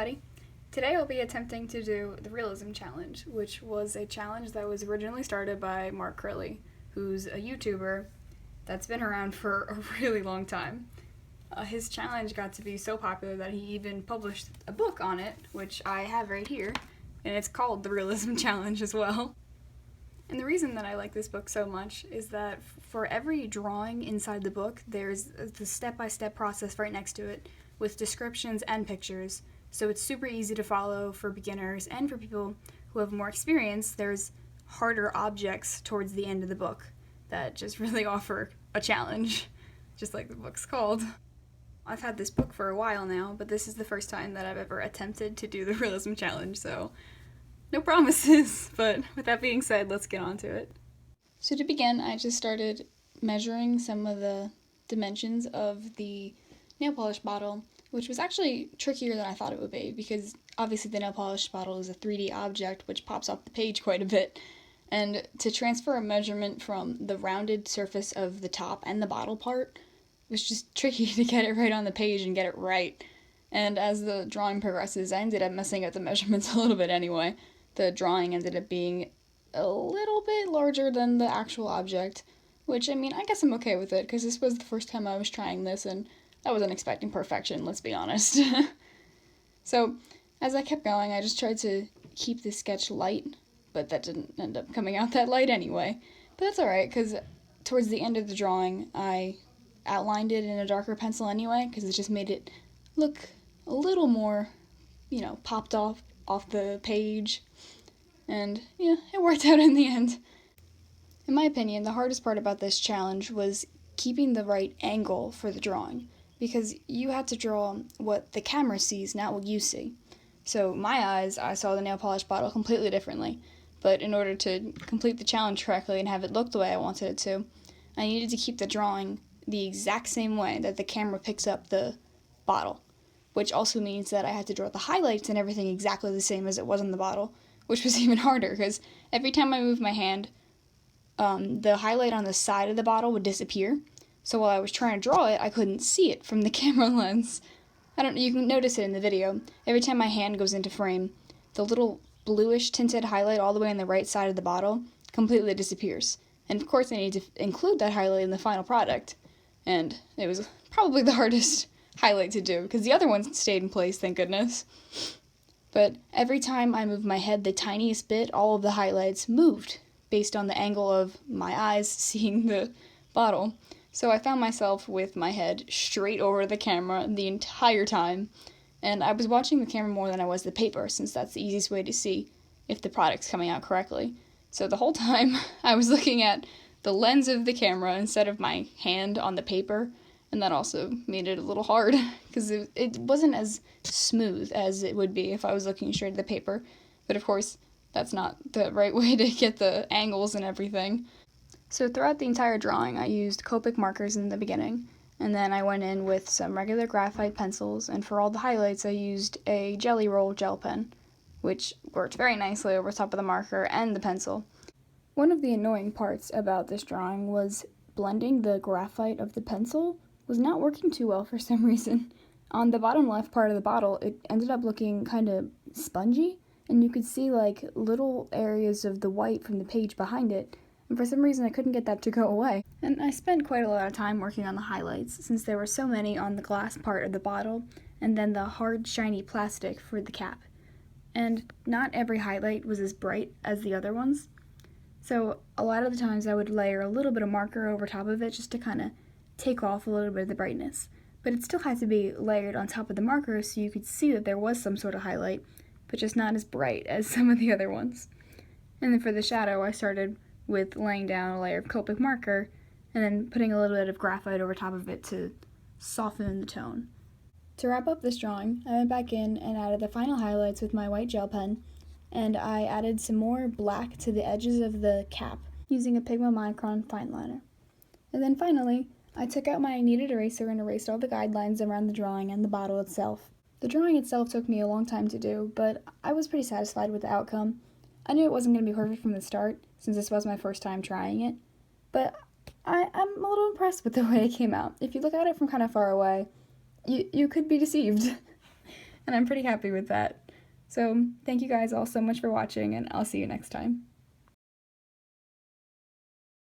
everybody. Today I'll be attempting to do the Realism Challenge, which was a challenge that was originally started by Mark Crilley, who's a YouTuber that's been around for a really long time. His challenge got to be so popular that he even published a book on it, which I have right here, and it's called the Realism Challenge as well. And the reason that I like this book so much is that for every drawing inside the book, there's the step-by-step process right next to it with descriptions and pictures, so it's super easy to follow for beginners, and for people who have more experience, there's harder objects towards the end of the book that just really offer a challenge, just like the book's called. I've had this book for a while now, but this is the first time that I've ever attempted to do the Realism Challenge, so no promises, but with that being said, let's get on to it. So to begin, I just started measuring some of the dimensions of the nail polish bottle, which was actually trickier than I thought it would be, because obviously the nail polish bottle is a 3D object which pops off the page quite a bit, and to transfer a measurement from the rounded surface of the top and the bottle part was just tricky to get it right on the page and get it right. And as the drawing progresses, I ended up messing up the measurements a little bit anyway. The drawing ended up being a little bit larger than the actual object, which, I mean, I guess I'm okay with it, because this was the first time I was trying this, and I wasn't expecting perfection, let's be honest. So, as I kept going, I just tried to keep the sketch light, but that didn't end up coming out that light anyway. But that's alright, because towards the end of the drawing, I outlined it in a darker pencil anyway, because it just made it look a little more, popped off the page. And, yeah, it worked out in the end. In my opinion, the hardest part about this challenge was keeping the right angle for the drawing, because you had to draw what the camera sees, not what you see. So my eyes, I saw the nail polish bottle completely differently, but in order to complete the challenge correctly and have it look the way I wanted it to, I needed to keep the drawing the exact same way that the camera picks up the bottle, which also means that I had to draw the highlights and everything exactly the same as it was in the bottle, which was even harder, because every time I moved my hand, the highlight on the side of the bottle would disappear. So while I was trying to draw it, I couldn't see it from the camera lens. You can notice it in the video. Every time my hand goes into frame, the little bluish tinted highlight all the way on the right side of the bottle completely disappears. And of course I need to include that highlight in the final product. And it was probably the hardest highlight to do, because the other ones stayed in place, thank goodness. But every time I moved my head the tiniest bit, all of the highlights moved, based on the angle of my eyes seeing the bottle. So I found myself with my head straight over the camera the entire time, and I was watching the camera more than I was the paper, since that's the easiest way to see if the product's coming out correctly. So the whole time, I was looking at the lens of the camera instead of my hand on the paper, and that also made it a little hard, because it wasn't as smooth as it would be if I was looking straight at the paper. But of course, that's not the right way to get the angles and everything. So throughout the entire drawing, I used Copic markers in the beginning, and then I went in with some regular graphite pencils, and for all the highlights I used a Jelly Roll gel pen, which worked very nicely over top of the marker and the pencil. One of the annoying parts about this drawing was blending the graphite of the pencil was not working too well for some reason. On the bottom left part of the bottle, it ended up looking kind of spongy, and you could see like little areas of the white from the page behind it, and for some reason I couldn't get that to go away. And I spent quite a lot of time working on the highlights, since there were so many on the glass part of the bottle, and then the hard, shiny plastic for the cap. And not every highlight was as bright as the other ones, so a lot of the times I would layer a little bit of marker over top of it just to kind of take off a little bit of the brightness. But it still had to be layered on top of the marker so you could see that there was some sort of highlight, but just not as bright as some of the other ones. And then for the shadow, I started with laying down a layer of Copic marker, and then putting a little bit of graphite over top of it to soften the tone. To wrap up this drawing, I went back in and added the final highlights with my white gel pen, and I added some more black to the edges of the cap using a Pigma Micron fine liner. And then finally, I took out my kneaded eraser and erased all the guidelines around the drawing and the bottle itself. The drawing itself took me a long time to do, but I was pretty satisfied with the outcome. I knew it wasn't going to be perfect from the start, since this was my first time trying it, but I'm a little impressed with the way it came out. If you look at it from kind of far away, you could be deceived. and I'm pretty happy with that. So thank you guys all so much for watching, and I'll see you next time.